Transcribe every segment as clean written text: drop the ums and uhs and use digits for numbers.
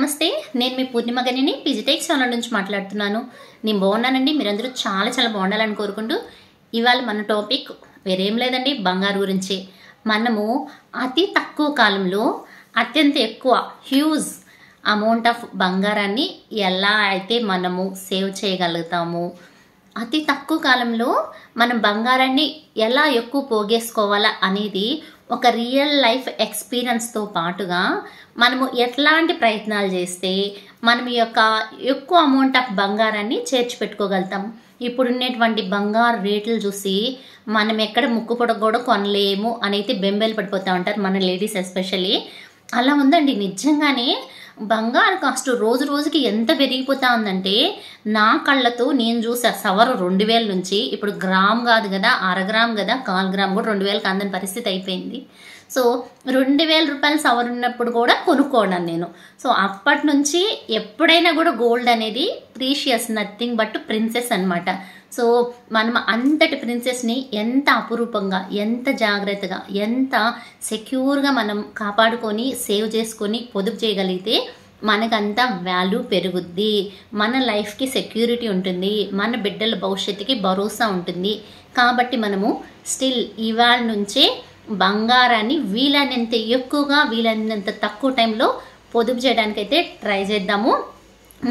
నమస్తే, నేను మీ పూర్ణిమ గనిని పిజిటెక్ ఛానల్ నుంచి మాట్లాడుతున్నాను. నేను బాగున్నానండి. మీరందరూ చాలా బాగుండాలని కోరుకుంటూ ఇవాళ మన టాపిక్ వేరేం లేదండి, బంగారు గురించి. మనము అతి తక్కువ కాలంలో అత్యంత ఎక్కువ హ్యూజ్ అమౌంట్ ఆఫ్ బంగారాన్ని ఎలా అయితే మనము సేవ్ చేయగలుగుతాము, అతి తక్కువ కాలంలో మనం బంగారాన్ని ఎలా ఎక్కువ పోగేసుకోవాలా అనేది ఒక రియల్ లైఫ్ ఎక్స్పీరియన్స్తో పాటుగా మనము ఎట్లాంటి ప్రయత్నాలు చేస్తే మనం ఎక్కువ అమౌంట్ ఆఫ్ బంగారాన్ని చేర్చి పెట్టుకోగలుగుతాం. ఇప్పుడున్నటువంటి బంగారు రేట్లు చూసి మనం ఎక్కడ ముక్కు పొడగ కూడా కొనలేము అనేది బెంబేలు పడిపోతూ ఉంటారు మన లేడీస్ ఎస్పెషల్లీ. అలా ఉందండి. నిజంగానే బంగారు కాస్ట్ రోజు రోజుకి ఎంత పెరిగిపోతా ఉందంటే నా కళ్ళతో నేను చూసా. సవరు 2000 నుంచి ఇప్పుడు గ్రామ్ కాదు కదా, అరగ్రామ్ కదా, 1/4 గ్రామ్ కూడా 2000కి అందని పరిస్థితి అయిపోయింది. సో 2000 రూపాయలు సవరు ఉన్నప్పుడు కూడా కొనుక్కోవడం నేను. సో అప్పటి నుంచి ఎప్పుడైనా కూడా గోల్డ్ అనేది ప్రీషియస్, నథింగ్ బట్ ప్రిన్సెస్ అనమాట. సో మనం అంతటి ప్రిన్సెస్ని ఎంత అపురూపంగా, ఎంత జాగ్రత్తగా, ఎంత సెక్యూర్గా మనం కాపాడుకొని సేవ్ చేసుకొని పొదుపు చేయగలిగితే మనకంతా వాల్యూ పెరుగుద్ది, మన లైఫ్కి సెక్యూరిటీ ఉంటుంది, మన బిడ్డల భవిష్యత్తుకి భరోసా ఉంటుంది. కాబట్టి మనము స్టిల్ ఇవాళ నుంచే బంగారాన్ని వీలైనంత ఎక్కువగా, వీలైనంత తక్కువ టైంలో పొదుపు చేయడానికైతే ట్రై చేద్దాము.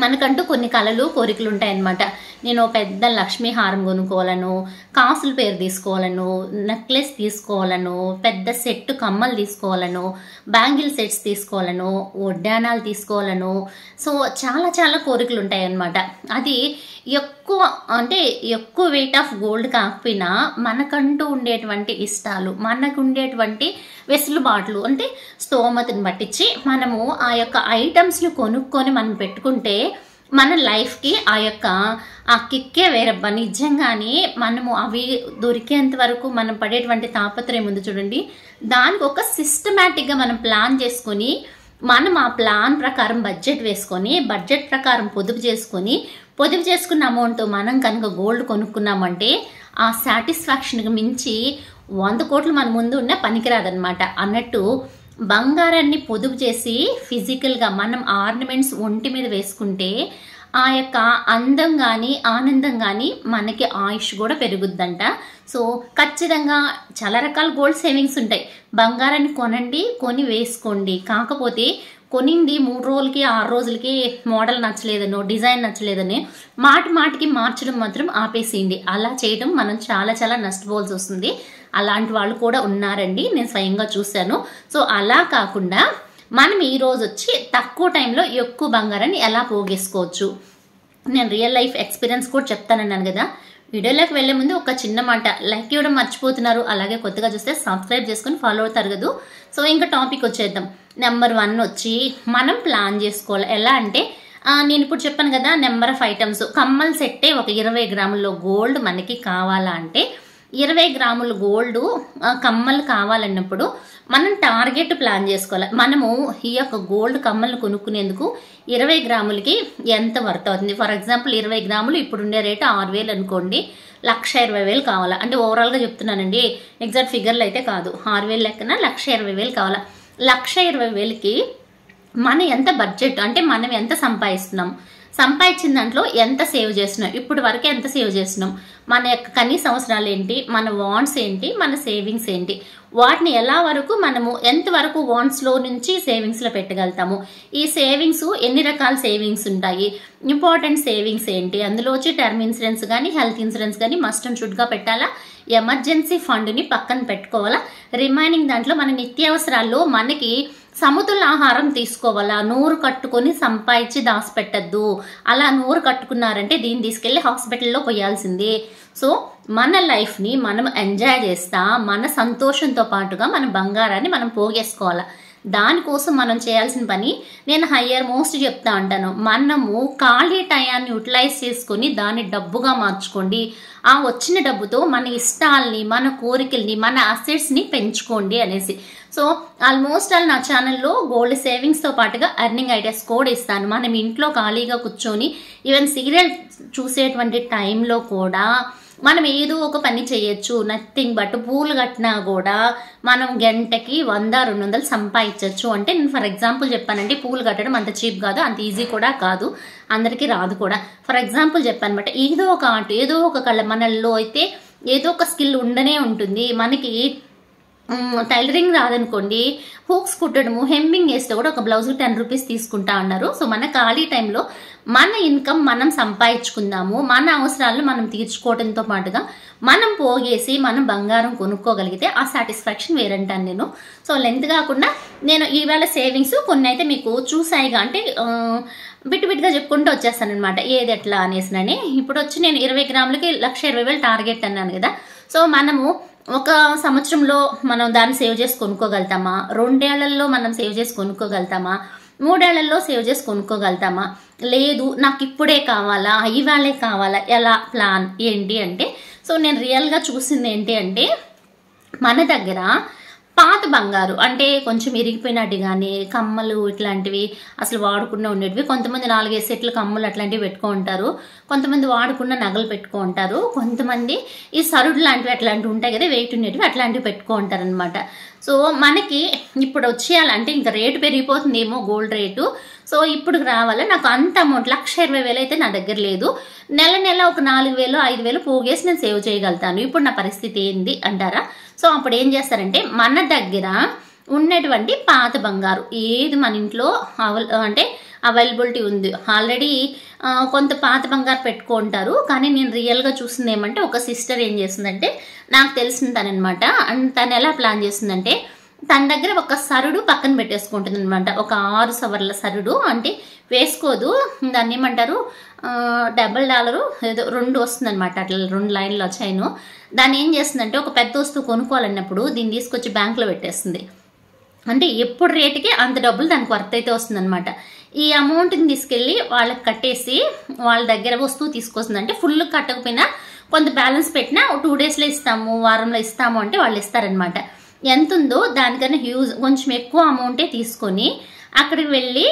మనకంటూ కొన్ని కళలు, కోరికలు ఉంటాయన్నమాట. నేను పెద్ద లక్ష్మీ హారం కొనుక్కోవాలను, కాసుల పేరు తీసుకోవాలను, నెక్లెస్ తీసుకోవాలను, పెద్ద సెట్ కమ్మలు తీసుకోవాలను, బ్యాంగిల్ సెట్స్ తీసుకోవాలను, వడ్డానాలు తీసుకోవాలను. సో చాలా కోరికలు ఉంటాయన్నమాట. అది ఎక్కువ వెయిట్ ఆఫ్ గోల్డ్ కాకపోయినా మనకంటూ ఉండేటువంటి ఇష్టాలు, మనకు ఉండేటువంటి వెసులుబాట్లు అంటే స్తోమతను పట్టించి మనము ఆ యొక్క ఐటమ్స్ని కొనుక్కొని మనం పెట్టుకుంటే మన లైఫ్కి ఆ కిక్కే వేరబ్బా. నిజంగానే మనము అవి దొరికేంత వరకు మనం పడేటువంటి తాపత్రయం ఉంది చూడండి, దానికి ఒక సిస్టమేటిక్గా మనం ప్లాన్ చేసుకొని మనం ఆ ప్లాన్ ప్రకారం బడ్జెట్ వేసుకొని, బడ్జెట్ ప్రకారం పొదుపు చేసుకున్న అమౌంట్తో మనం కనుక గోల్డ్ కొనుక్కున్నామంటే ఆ సాటిస్ఫాక్షన్కి మించి 100 కోట్లు మన ముందు ఉన్న పనికిరాదనమాట. అన్నట్టు బంగారాన్ని పొదుపు చేసి ఫిజికల్గా మనం ఆర్నమెంట్స్ ఒంటి మీద వేసుకుంటే ఆ యొక్క అందం కానీ, ఆనందం కానీ, మనకి ఆయుష్ కూడా పెరుగుద్దంట. సో ఖచ్చితంగా చాలా రకాల గోల్డ్ సేవింగ్స్ ఉంటాయి. బంగారాన్ని కొనండి, కొని వేసుకోండి. కాకపోతే కొనింది 3 రోజులకి 6 రోజులకి మోడల్ నచ్చలేదనో, డిజైన్ నచ్చలేదని మాటికి మార్చడం మాత్రం ఆపేసేయండి. అలా చేయడం మనం చాలా నష్టపోవాల్సి వస్తుంది. అలాంటి వాళ్ళు కూడా ఉన్నారండి, నేను స్వయంగా చూశాను. సో అలా కాకుండా మనం ఈరోజు వచ్చి తక్కువ టైంలో ఎక్కువ బంగారాన్ని ఎలా పోగేసుకోవచ్చు, నేను రియల్ లైఫ్ ఎక్స్పీరియన్స్ కూడా చెప్తానన్నాను కదా. వీడియోలోకి వెళ్లే ముందు ఒక చిన్న మాట, లైక్ ఇవ్వడం మర్చిపోతున్నారు. అలాగే కొత్తగా చూస్తే సబ్స్క్రైబ్ చేసుకొని ఫాలో అవుతారు కదా. సో ఇంకా టాపిక్ వచ్చేద్దాం. నెంబర్ 1 వచ్చి మనం ప్లాన్ చేసుకోవాలి. ఎలా అంటే నేను ఇప్పుడు చెప్పాను కదా, నెంబర్ ఆఫ్ ఐటమ్స్. కమ్మల్ సెట్టే ఒక 20 గ్రాముల్లో గోల్డ్ మనకి కావాలా అంటే 20 గ్రాముల గోల్డ్ కమ్మలు కావాలన్నప్పుడు మనం టార్గెట్ ప్లాన్ చేసుకోవాలి. మనము ఈ యొక్క గోల్డ్ కమ్మలు కొనుక్కునేందుకు 20 గ్రాములకి ఎంత వర్త్ అవుతుంది. ఫర్ ఎగ్జాంపుల్ 20 గ్రాములు ఇప్పుడుండే రేటు 6000 అనుకోండి, 1,20,000 కావాలా అంటే ఓవరాల్గా చెప్తున్నానండి, ఎగ్జాక్ట్ ఫిగర్లు అయితే కాదు. 6000 లెక్కన 1,20,000 కావాలా. 1,20,000కి మనం ఎంత బడ్జెట్ అంటే మనం ఎంత సంపాదిస్తున్నాం, సంపాదించిన దాంట్లో ఎంత సేవ్ చేస్తున్నాం, ఇప్పుడు వరకు ఎంత సేవ్ చేస్తున్నాం, మన యొక్క కనీస అవసరాలు ఏంటి, మన వాంట్స్ ఏంటి, మన సేవింగ్స్ ఏంటి, వాటిని ఎలా వరకు మనము ఎంతవరకు వాంట్స్లో నుంచి సేవింగ్స్లో పెట్టగలుగుతాము, ఈ సేవింగ్స్ ఎన్ని రకాల సేవింగ్స్ ఉంటాయి, ఇంపార్టెంట్ సేవింగ్స్ ఏంటి, అందులో వచ్చి టర్మ్ ఇన్సూరెన్స్ కానీ, హెల్త్ ఇన్సూరెన్స్ కానీ మస్ట్ అండ్ షుడ్గా పెట్టాలా, ఎమర్జెన్సీ ఫండ్ని పక్కన పెట్టుకోవాలా, రిమైనింగ్ దాంట్లో మన నిత్యావసరాల్లో మనకి సమతుల ఆహారం తీసుకోవాలా. నోరు కట్టుకొని సంపాదించి దాచిపెట్టద్దు. అలా నోరు కట్టుకున్నారంటే దీన్ని తీసుకెళ్లి హాస్పిటల్లో పోయాల్సిందే. సో మన లైఫ్ని మనం ఎంజాయ్ చేస్తా, మన సంతోషంతో పాటుగా మన బంగారాన్ని మనం పోగేసుకోవాలా. దానికోసం మనం చేయాల్సిన పని నేను హయ్యర్ మోస్ట్ చెప్తా అంటాను, మనము ఖాళీ టయాన్ని యూటిలైజ్ చేసుకొని దాన్ని డబ్బుగా మార్చుకోండి. ఆ వచ్చిన డబ్బుతో మన ఇష్టాలని, మన కోరికల్ని, మన అసెట్స్ని పెంచుకోండి అనేసి. సో ఆల్మోస్ట్ నా ఛానల్లో గోల్డ్ సేవింగ్స్తో పాటుగా ఎర్నింగ్ ఐడియాస్ కూడా ఇస్తాను. మనం ఇంట్లో ఖాళీగా కూర్చొని ఈవెన్ సీరియల్ చూసేటువంటి టైంలో కూడా మనం ఏదో ఒక పని చేయొచ్చు, నథింగ్ బట్ పూలు కట్టినా కూడా మనం గంటకి 100-200 సంపాదించవచ్చు. అంటే నేను ఫర్ ఎగ్జాంపుల్ చెప్పానంటే పూలు కట్టడం అంత చీప్ కాదు, అంత ఈజీ కూడా కాదు, అందరికీ రాదు కూడా. ఫర్ ఎగ్జాంపుల్ చెప్పానమాట, ఏదో ఒక ఆర్ట్, ఏదో ఒక కళ మనల్లో అయితే ఏదో ఒక స్కిల్ ఉండనే ఉంటుంది. మనకి టైలరింగ్ రాదనుకోండి, హూక్స్ కుట్టడము, హెమ్మింగ్ వేస్తే కూడా ఒక బ్లౌజ్కి 10 రూపీస్ తీసుకుంటా అన్నారు. సో మన ఖాళీ టైంలో మన ఇన్కమ్ మనం సంపాదించుకుందాము, మన అవసరాలను మనం తీర్చుకోవడంతో పాటుగా మనం పోగేసి మనం బంగారం కొనుక్కోగలిగితే ఆ సాటిస్ఫాక్షన్ వేరంటాను నేను. సో లెంత్ కాకుండా నేను ఈవేళ సేవింగ్స్ కొన్ని అయితే మీకు చూసాయిగా, అంటే బిట్గా చెప్పుకుంటూ వచ్చేస్తాను అనమాట ఏది ఎట్లా అనేసినని. ఇప్పుడు వచ్చి నేను 20 గ్రాములకి 1,20,000 టార్గెట్ అన్నాను కదా. సో మనము ఒక సంవత్సరంలో మనం దాన్ని సేవ్ చేసి కొనుక్కోగలుగుతామా, 2 ఏళ్లలో మనం సేవ్ చేసి కొనుక్కోగలుగుతామా, 3 ఏళ్లలో సేవ్ చేసి కొనుక్కోగలుగుతామా, లేదు నాకు ఇప్పుడే కావాలా, ఇవాళే కావాలా, ఎలా ప్లాన్ ఏంటి అంటే, సో నేను రియల్గా చూసింది ఏంటి అంటే మన దగ్గర పాత బంగారు అంటే కొంచెం ఇరిగిపోయినట్టు కానీ కమ్మలు ఇట్లాంటివి అసలు వాడకుండా ఉండేటివి, కొంతమంది 4-5 సెట్లు కమ్మలు అట్లాంటివి పెట్టుకుంటారు, కొంతమంది వాడకుండా నగలు పెట్టుకుంటారు, కొంతమంది ఈ సరుడు లాంటివి అట్లాంటివి ఉంటాయి కదా వెయిట్ ఉండేటివి అట్లాంటివి పెట్టుకుంటారు అనమాట. సో మనకి ఇప్పుడు వచ్చేయాలంటే ఇంకా రేటు పెరిగిపోతుందేమో గోల్డ్ రేటు. సో ఇప్పుడు రావాలి నాకు అంత అమౌంట్ 1,20,000 అయితే నా దగ్గర లేదు. నెల ఒక 4,000-5,000 పోగేసి నేను సేవ్ చేయగలుగుతాను. ఇప్పుడు నా పరిస్థితి ఏంది అంటారా? సో అప్పుడు ఏం చేస్తారంటే మన దగ్గర ఉన్నటువంటి పాత బంగారు ఏది మన ఇంట్లో అంటే అవైలబిలిటీ ఉంది ఆల్రెడీ, కొంత పాత బంగారు పెట్టుకుంటారు. కానీ నేను రియల్గా చూసింది ఏమంటే ఒక సిస్టర్ ఏం చేస్తుందంటే నాకు తెలిసిన తనమాట, తను ఎలా ప్లాన్ చేస్తుందంటే తన దగ్గర ఒక సరుడు పక్కన పెట్టేసుకుంటుంది అనమాట, ఒక 6 సవర్ల సరుడు. అంటే వేసుకోదు, దాన్ని ఏమంటారు $1 ఏదో 2 వస్తుంది అనమాట, అట్లా 2 లైన్లు వచ్చాయిను. దాన్ని ఏం చేస్తుందంటే ఒక పెద్ద వస్తువు కొనుక్కోవాలన్నప్పుడు దీన్ని తీసుకొచ్చి బ్యాంకులో పెట్టేస్తుంది. అంటే ఎప్పుడు రేటుకి అంత డబ్బులు దానికి వర్త్ అయితే వస్తుంది అనమాట. ఈ అమౌంట్ని తీసుకెళ్ళి వాళ్ళకి కట్టేసి వాళ్ళ దగ్గర వస్తువు తీసుకొస్తుంది. అంటే ఫుల్ కట్టకపోయినా కొంత బ్యాలెన్స్ పెట్టినా 2 డేస్లో ఇస్తాము, వారంలో ఇస్తాము అంటే వాళ్ళు ఇస్తారనమాట. ఎంత ఉందో దానికన్నా హ్యూజ్ కొంచెం ఎక్కువ అమౌంటే తీసుకొని అక్కడికి వెళ్ళి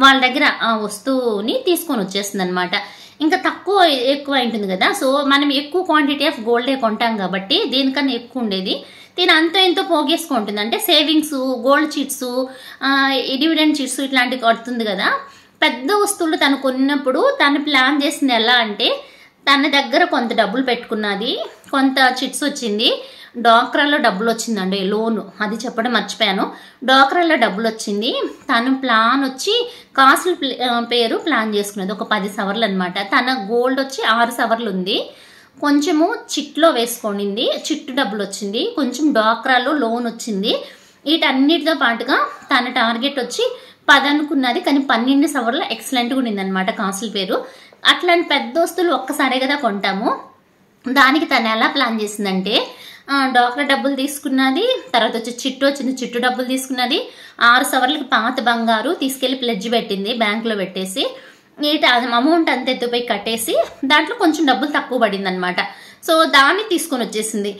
వాళ్ళ దగ్గర ఆ వస్తువుని తీసుకొని వచ్చేస్తుంది అనమాట. ఇంకా తక్కువ ఎక్కువ ఉంటుంది కదా, సో మనం ఎక్కువ క్వాంటిటీ ఆఫ్ గోల్డే కొంటాం కాబట్టి దీనికన్నా ఎక్కువ ఉండేది దీని అంతో ఎంతో పోగేసుకుంటుంది. అంటే savings, gold chits, dividend chits ఇట్లాంటివి కడుతుంది కదా. పెద్ద వస్తువులు తను కొన్నప్పుడు తను ప్లాన్ చేసింది ఎలా అంటే తన దగ్గర కొంత డబ్బులు పెట్టుకున్నది, కొంత చిట్స్ వచ్చింది, డాక్రాలో డబ్బులు వచ్చిందండి, లోను అది చెప్పడం మర్చిపోయాను. డాక్రాలో డబ్బులు వచ్చింది, తను ప్లాన్ వచ్చి కాసుల పేరు ప్లాన్ చేసుకున్నది ఒక 10 సవర్లు అనమాట. తన గోల్డ్ వచ్చి 6 సవర్లు ఉంది, కొంచెము చిట్లో వేసుకోండి, చిట్టు డబ్బులు వచ్చింది, కొంచెం డాక్రాలో లోన్ వచ్చింది. వీటన్నిటితో పాటుగా తన టార్గెట్ వచ్చి 10 అనుకున్నది, కానీ 12 సవర్లు ఎక్సలెంట్గా ఉండింది అనమాట కాసుల పేరు. అట్లాంటి పెద్ద వస్తువులు ఒక్కసారే కదా కొంటాము. దానికి తను ఎలా ప్లాన్ చేసిందంటే డాక్రా డబ్బులు తీసుకున్నది, తర్వాత వచ్చి చిట్టు వచ్చింది, చిట్టు డబ్బులు తీసుకున్నది, 6 సవర్లకి పాత బంగారు తీసుకెళ్లి ప్లెడ్జ్ పెట్టింది బ్యాంకులో పెట్టేసి, అమౌంట్ అంత ఎత్తుపోయి కట్టేసి దాంట్లో కొంచెం డబ్బులు తక్కువ పడింది అనమాట. సో దాన్ని తీసుకొని వచ్చేసింది.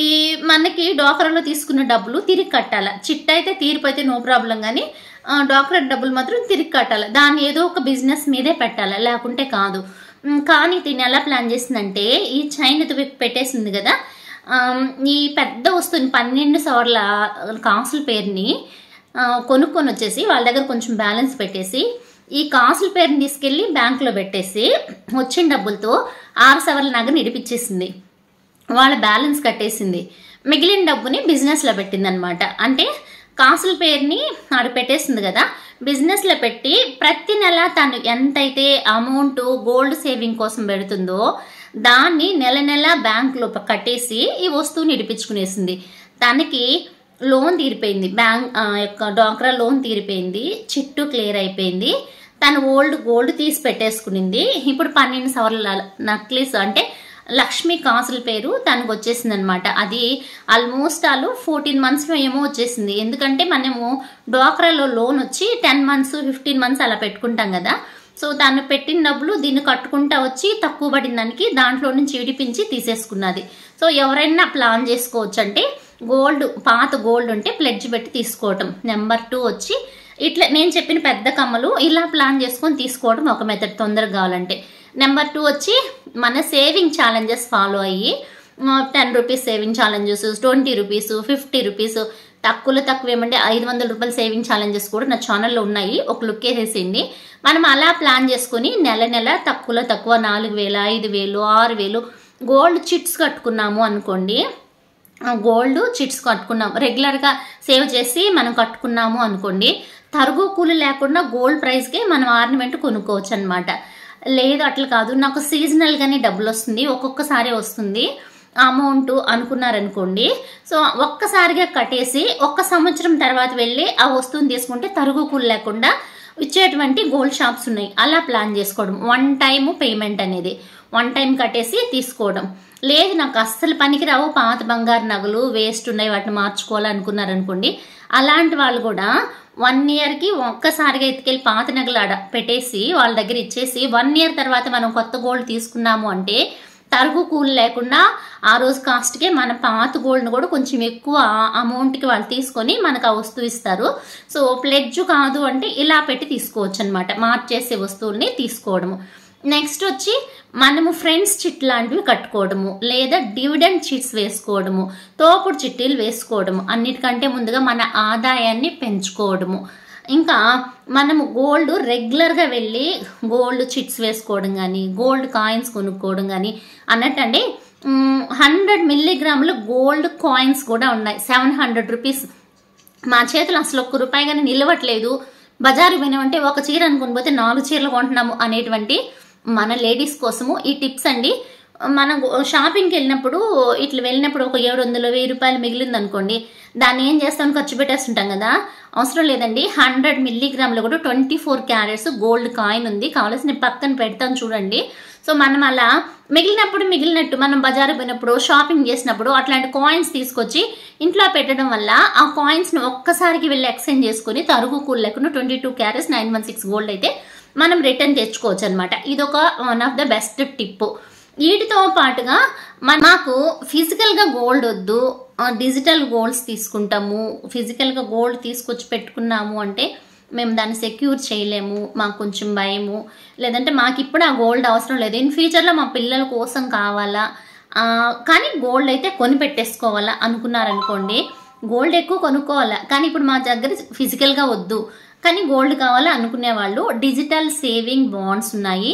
ఈ మనకి డాక్రాలో తీసుకున్న డబ్బులు తిరిగి కట్టాలి, చిట్టు అయితే తీరిపోతే నో ప్రాబ్లం, కానీ డాక్రా డబ్బులు మాత్రం తిరిగి కట్టాలి. దాన్ని ఏదో ఒక బిజినెస్ మీదే పెట్టాలి, లేకుంటే కాదు. కానీ దీన్ని ఎలా ప్లాన్ చేసిందంటే ఈ చైన్ పెట్టేసింది కదా, ఈ పెద్ద వస్తువుని 12 సవర్ల కాసుల పేరుని కొనుక్కొని వచ్చేసి వాళ్ళ దగ్గర కొంచెం బ్యాలెన్స్ పెట్టేసి ఈ కాసుల పేరుని తీసుకెళ్ళి బ్యాంకులో పెట్టేసి వచ్చిన డబ్బులతో 6 సవర్ల నగని ఇడిపించేసింది, వాళ్ళ బ్యాలెన్స్ కట్టేసింది, మిగిలిన డబ్బుని బిజినెస్లో పెట్టింది అనమాట. అంటే కాసుల పేరుని ఆడ పెట్టేసింది కదా, బిజినెస్లో పెట్టి ప్రతి నెల తను ఎంతైతే అమౌంట్ గోల్డ్ సేవింగ్ కోసం పెడుతుందో దాన్ని నెల బ్యాంకులో కట్టేసి ఈ వస్తువుని ఇడిపించుకునేసింది. తనకి లోన్ తీరిపోయింది, బ్యాంక్ యొక్క డాక్రా లోన్ తీరిపోయింది, చిట్టు క్లియర్ అయిపోయింది, తను ఓల్డ్ గోల్డ్ తీసి పెట్టేసుకునింది. ఇప్పుడు 12 సవర్ల నక్లీస్ అంటే లక్ష్మి కాసుల పేరు తనకు వచ్చేసింది అనమాట. అది ఆల్మోస్ట్ 14 మంత్స్లో ఏమో వచ్చేసింది. ఎందుకంటే మనము డ్వాక్రాలో లోన్ వచ్చి 10 మంత్స్ 15 మంత్స్ అలా పెట్టుకుంటాం కదా. సో తను పెట్టిన డబ్బులు దీన్ని కట్టుకుంటా వచ్చి తక్కువ పడిన దానికి దాంట్లో నుంచి విడిపించి తీసేసుకున్నది. సో ఎవరైనా ప్లాన్ చేసుకోవచ్చు, అంటే గోల్డ్ పాత గోల్డ్ ఉంటే ప్లెడ్జ్ పెట్టి తీసుకోవటం. నెంబర్ 2 వచ్చి ఇట్లా నేను చెప్పిన పెద్ద కమ్మలు ఇలా ప్లాన్ చేసుకొని తీసుకోవడం ఒక మెథడ్ తొందరగా కావాలంటే. నెంబర్ 2 వచ్చి మన సేవింగ్ ఛాలెంజెస్ ఫాలో అయ్యి 10 rupees saving challenges, 20 rupees, 50 rupees, తక్కువ ఏమంటే 500 రూపాయలు సేవింగ్ ఛాలెంజెస్ కూడా నా ఛానల్లో ఉన్నాయి. ఒక లుక్ వేసేసింది. మనం అలా ప్లాన్ చేసుకుని నెల తక్కువ 4,000, 5,000, 6,000 గోల్డ్ చిట్స్ కట్టుకున్నాము అనుకోండి. గోల్డ్ చిట్స్ కట్టుకున్నాం, రెగ్యులర్గా సేవ్ చేసి మనం కట్టుకున్నాము అనుకోండి, తరుగు కూలి లేకుండా గోల్డ్ ప్రైస్కి మనం ఆర్నమెంట్ కొనుక్కోవచ్చు అనమాట. లేదు అట్లా కాదు, నాకు సీజనల్గానే డబ్బులు వస్తుంది, ఒక్కొక్కసారి వస్తుంది అమౌంట్ అనుకున్నారనుకోండి. సో ఒక్కసారిగా కట్టేసి 1 సంవత్సరం తర్వాత వెళ్ళి ఆ వస్తువుని తీసుకుంటే తరుగు కూలి లేకుండా ఇచ్చేటువంటి గోల్డ్ షాప్స్ ఉన్నాయి. అలా ప్లాన్ చేసుకోవడం, 1 టైం పేమెంట్ అనేది 1 టైం కట్టేసి తీసుకోవడం. లేదు నాకు అస్సలు పనికి రావు, పాత బంగారు నగలు వేస్ట్ ఉన్నాయి, వాటిని మార్చుకోవాలనుకున్నారనుకోండి, అలాంటి వాళ్ళు కూడా 1 ఇయర్కి ఒక్కసారిగా ఎత్తుకెళ్ళి పాత నగలు ఆడ పెట్టేసి వాళ్ళ దగ్గర ఇచ్చేసి 1 ఇయర్ తర్వాత మనం కొత్త గోల్డ్ తీసుకున్నాము అంటే తరుగు కూలి లేకుండా ఆ రోజు కాస్ట్కే మన పాత గోల్డ్ని కూడా కొంచెం ఎక్కువ అమౌంట్కి వాళ్ళు తీసుకొని మనకు ఆ వస్తువు ఇస్తారు. సో ప్లెడ్జ్ కాదు అంటే ఇలా పెట్టి తీసుకోవచ్చు అనమాట, మార్చేసే వస్తువుల్ని తీసుకోవడము. నెక్స్ట్ వచ్చి మనము ఫ్రెండ్స్ చిట్ లాంటివి కట్టుకోవడము, లేదా డివిడెండ్ చిట్స్ వేసుకోవడము, తోపుడు చిట్టీలు వేసుకోవడము, అన్నిటికంటే ముందుగా మన ఆదాయాన్ని పెంచుకోవడము. ఇంకా మనము గోల్డ్ రెగ్యులర్గా వెళ్ళి గోల్డ్ చిట్స్ వేసుకోవడం కానీ, గోల్డ్ కాయిన్స్ కొనుక్కోవడం కానీ అన్నట్టండి. 100 మిల్లీగ్రాములు గోల్డ్ కాయిన్స్ కూడా ఉన్నాయి, 700 రూపీస్. మా చేతులు అసలు ₹1 కానీ నిలవట్లేదు. బజారు పోయినామంటే ఒక చీర అనుకుని పోతే 4 చీరలు కొంటున్నాము అనేటువంటి మన లేడీస్ కోసము ఈ టిప్స్ అండి. మనం షాపింగ్కి వెళ్ళినప్పుడు ఇట్లా వెళ్ళినప్పుడు ఒక 700, 1000 రూపాయలు మిగిలింది అనుకోండి, దాన్ని ఏం చేస్తాం, ఖర్చు పెట్టేస్తుంటాం కదా. అవసరం లేదండి, 100 మిల్లీగ్రాములు కూడా 24 క్యారెట్స్ గోల్డ్ కాయిన్ ఉంది, కావాల్సి నేను పక్కన పెడతాను చూడండి. సో మనం అలా మిగిలినట్టు మనం బజారు పోయినప్పుడు షాపింగ్ చేసినప్పుడు అట్లాంటి కాయిన్స్ తీసుకొచ్చి ఇంట్లో పెట్టడం వల్ల ఆ కాయిన్స్ని ఒక్కసారికి వెళ్ళి ఎక్స్చేంజ్ చేసుకుని తరుగు కూలి లేకుండా 22 క్యారెట్స్ 916 గోల్డ్ అయితే మనం రిటర్న్ తెచ్చుకోవచ్చు అనమాట. ఇదొక one of the best tip. వీటితో పాటుగా మాకు ఫిజికల్గా గోల్డ్ వద్దు, డిజిటల్ గోల్డ్స్ తీసుకుంటాము, ఫిజికల్గా గోల్డ్ తీసుకొచ్చి పెట్టుకున్నాము అంటే మేము దాన్ని సెక్యూర్ చేయలేము, మాకు కొంచెం భయము, లేదంటే మాకు ఇప్పుడు ఆ గోల్డ్ అవసరం లేదు, ఇన్ ఫ్యూచర్లో మా పిల్లల కోసం కావాలా కానీ గోల్డ్ అయితే కొని పెట్టేసుకోవాలా అనుకున్నారనుకోండి, గోల్డ్ ఎక్కువ కొనుక్కోవాలా కానీ ఇప్పుడు మా దగ్గర ఫిజికల్గా వద్దు కానీ గోల్డ్ కావాలా అనుకునే వాళ్ళు డిజిటల్ సేవింగ్ బాండ్స్ ఉన్నాయి.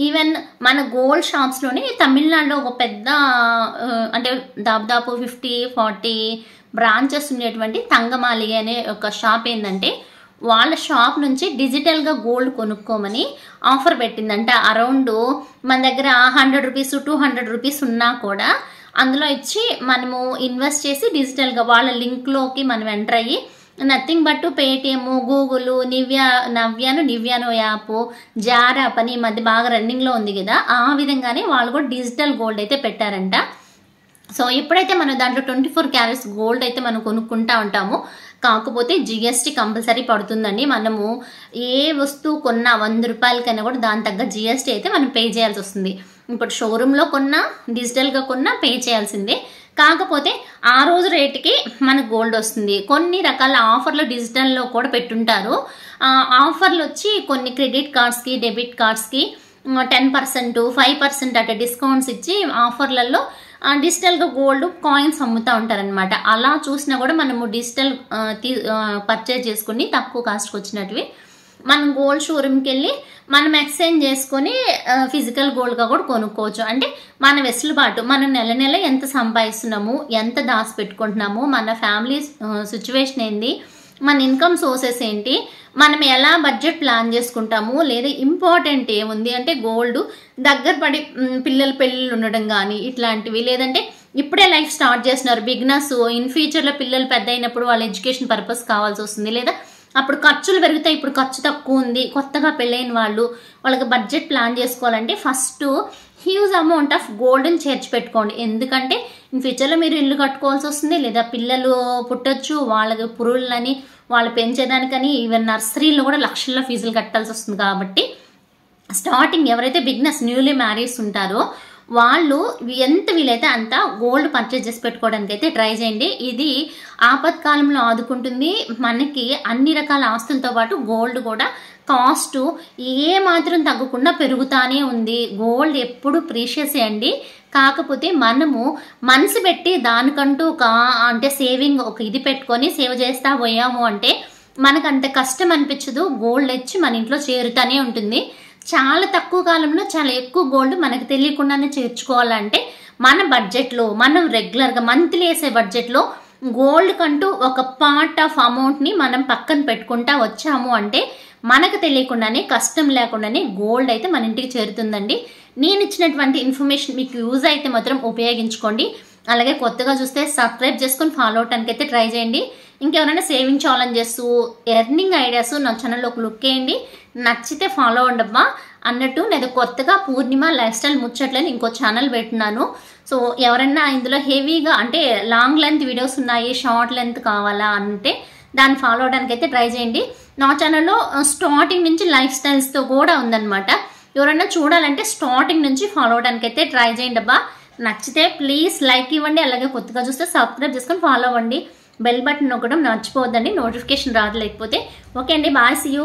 ఈవెన్ మన గోల్డ్ షాప్స్లోనే తమిళనాడులో ఒక పెద్ద అంటే దాదాపు 50-40 బ్రాంచెస్ ఉండేటువంటి తంగమాలి అనే ఒక షాప్ ఏంటంటే వాళ్ళ షాప్ నుంచి డిజిటల్గా గోల్డ్ కొనుక్కోమని ఆఫర్ పెట్టిందంట. అరౌండ్ మన దగ్గర 100 రూపీస్ 200 రూపీస్ ఉన్నా కూడా అందులో ఇచ్చి మనము ఇన్వెస్ట్ చేసి డిజిటల్గా వాళ్ళ లింక్లోకి మనం ఎంటర్ అయ్యి నథింగ్ బట్ పేటిఎం, గూగుల్, నివ్యానో యాప్, జార్ యాప్ అని ఈ మధ్య బాగా రన్నింగ్లో ఉంది కదా, ఆ విధంగానే వాళ్ళు కూడా డిజిటల్ గోల్డ్ అయితే పెట్టారంట. సో ఎప్పుడైతే మనం దాంట్లో 24 క్యారెట్స్ గోల్డ్ అయితే మనం కొనుక్కుంటా ఉంటామో, కాకపోతే జిఎస్టీ కంపల్సరీ పడుతుందండి. మనము ఏ వస్తువు కొన్నా 100 రూపాయలకైనా కూడా దాని తగ్గ జిఎస్టీ అయితే మనం పే చేయాల్సి వస్తుంది. ఇప్పుడు షోరూంలో కొన్నా డిజిటల్గా కొన్నా పే చేయాల్సిందే. కాకపోతే ఆ రోజు రేటుకి మనకు గోల్డ్ వస్తుంది. కొన్ని రకాల ఆఫర్లు డిజిటల్లో కూడా పెట్టుంటారు. ఆఫర్లు వచ్చి కొన్ని క్రెడిట్ కార్డ్స్కి, డెబిట్ కార్డ్స్కి 10%, 5% అట్లా డిస్కౌంట్స్ ఇచ్చి ఆఫర్లలో డిజిటల్గా గోల్డ్ కాయిన్స్ అమ్ముతూ ఉంటారనమాట. అలా చూసినా కూడా మనము డిజిటల్ పర్చేజ్ చేసుకుని తక్కువ కాస్ట్కి వచ్చినట్టువి మనం గోల్డ్ షోరూమ్కి వెళ్ళి మనం ఎక్స్చేంజ్ చేసుకొని ఫిజికల్ గోల్డ్గా కూడా కొనుక్కోవచ్చు. అంటే మన వెసులుబాటు, మనం నెల ఎంత సంపాదిస్తున్నాము, ఎంత దాచి పెట్టుకుంటున్నాము, మన ఫ్యామిలీ సిచ్యువేషన్ ఏంది, మన ఇన్కమ్ సోర్సెస్ ఏంటి, మనం ఎలా బడ్జెట్ ప్లాన్ చేసుకుంటాము, లేదా ఇంపార్టెంట్ ఏముంది అంటే గోల్డ్ దగ్గర పడి పిల్లల పెళ్ళిళ్ళు ఉండడం కానీ ఇట్లాంటివి, లేదంటే ఇప్పుడే లైఫ్ స్టార్ట్ చేస్తున్నారు బిగినర్స్, ఇన్ ఫ్యూచర్లో పిల్లలు పెద్ద అయినప్పుడు వాళ్ళ ఎడ్యుకేషన్ పర్పస్ కావాల్సి వస్తుంది, లేదా అప్పుడు ఖర్చులు పెరుగుతాయి, ఇప్పుడు ఖర్చు తక్కువ ఉంది, కొత్తగా పెళ్ళైన వాళ్ళకి బడ్జెట్ ప్లాన్ చేసుకోవాలంటే ఫస్ట్ హ్యూజ్ అమౌంట్ ఆఫ్ గోల్డ్ని చేర్చి పెట్టుకోండి. ఎందుకంటే ఇన్ ఫ్యూచర్లో మీరు ఇల్లు కట్టుకోవాల్సి వస్తుంది, లేదా పిల్లలు పుట్టొచ్చు, వాళ్ళకి పురుళ్ళని వాళ్ళు పెంచేదానికని ఈవెన్ నర్సరీలో కూడా లక్షల్లో ఫీజులు కట్టాల్సి వస్తుంది. కాబట్టి స్టార్టింగ్ ఎవరైతే బిగినర్స్ న్యూలీ మ్యారీడ్స్ ఉంటారో వాళ్ళు ఎంత వీలైతే అంత గోల్డ్ పర్చేజ్ చేసి పెట్టుకోవడానికి అయితే ట్రై చేయండి. ఇది ఆపత్కాలంలో ఆదుకుంటుంది. మనకి అన్ని రకాల ఆస్తులతో పాటు గోల్డ్ కూడా కాస్ట్ ఏ మాత్రం తగ్గకుండా పెరుగుతానే ఉంది. గోల్డ్ ఎప్పుడు ప్రీషియస్ అండి. కాకపోతే మనము మనసు పెట్టి దానికంటూ అంటే సేవింగ్ ఒక ఇది పెట్టుకొని సేవ్ చేస్తా పోయాము అంటే మనకు అంత కష్టం అనిపించదు. గోల్డ్ వచ్చి మన ఇంట్లో చేరుతానే ఉంటుంది. చాలా తక్కువ కాలంలో చాలా ఎక్కువ గోల్డ్ మనకు తెలియకుండానే చేర్చుకోవాలంటే మన బడ్జెట్లో, మనం రెగ్యులర్గా మంత్లీ వేసే బడ్జెట్లో గోల్డ్ కంటూ ఒక పార్ట్ ఆఫ్ అమౌంట్ని మనం పక్కన పెట్టుకుంటా వచ్చాము అంటే మనకు తెలియకుండానే కష్టం లేకుండానే గోల్డ్ అయితే మన ఇంటికి చేరుతుందండి. నేను ఇచ్చినటువంటి ఇన్ఫర్మేషన్ మీకు యూజ్ అయితే మాత్రం ఉపయోగించుకోండి. అలాగే కొత్తగా చూస్తే సబ్స్క్రైబ్ చేసుకొని ఫాలో అవడానికి అయితే ట్రై చేయండి. ఇంకెవరైనా సేవింగ్ ఛాలెంజెస్, ఎర్నింగ్ ఐడియాస్ నా ఛానల్లో ఒక లుక్ వేయండి. నచ్చితే ఫాలో అవ్వండమ్మా. అన్నట్టు నేను కొత్తగా పూర్ణిమ లైఫ్ స్టైల్ ముచ్చట్లని ఇంకో ఛానల్ పెట్టినాను. సో ఎవరైనా ఇందులో హెవీగా అంటే లాంగ్ లెంత్ వీడియోస్ ఉన్నాయి, షార్ట్ లెంత్ కావాలా అంటే దాన్ని ఫాలో అవడానికి అయితే ట్రై చేయండి. నా ఛానల్లో స్టార్టింగ్ నుంచి లైఫ్ స్టైల్స్తో కూడా ఉందన్నమాట. ఎవరైనా చూడాలంటే స్టార్టింగ్ నుంచి ఫాలో అవడానికి అయితే ట్రై చేయండి అబ్బా. నచ్చితే ప్లీజ్ లైక్ ఇవ్వండి. అలాగే కొత్తగా చూస్తే సబ్స్క్రైబ్ చేసుకొని ఫాలో అవ్వండి. బెల్ బటన్ నొక్కడం మర్చిపోవద్దండి, నోటిఫికేషన్ రాదు లేకపోతే. ఓకే అండి, బాయ్, సీ యూ.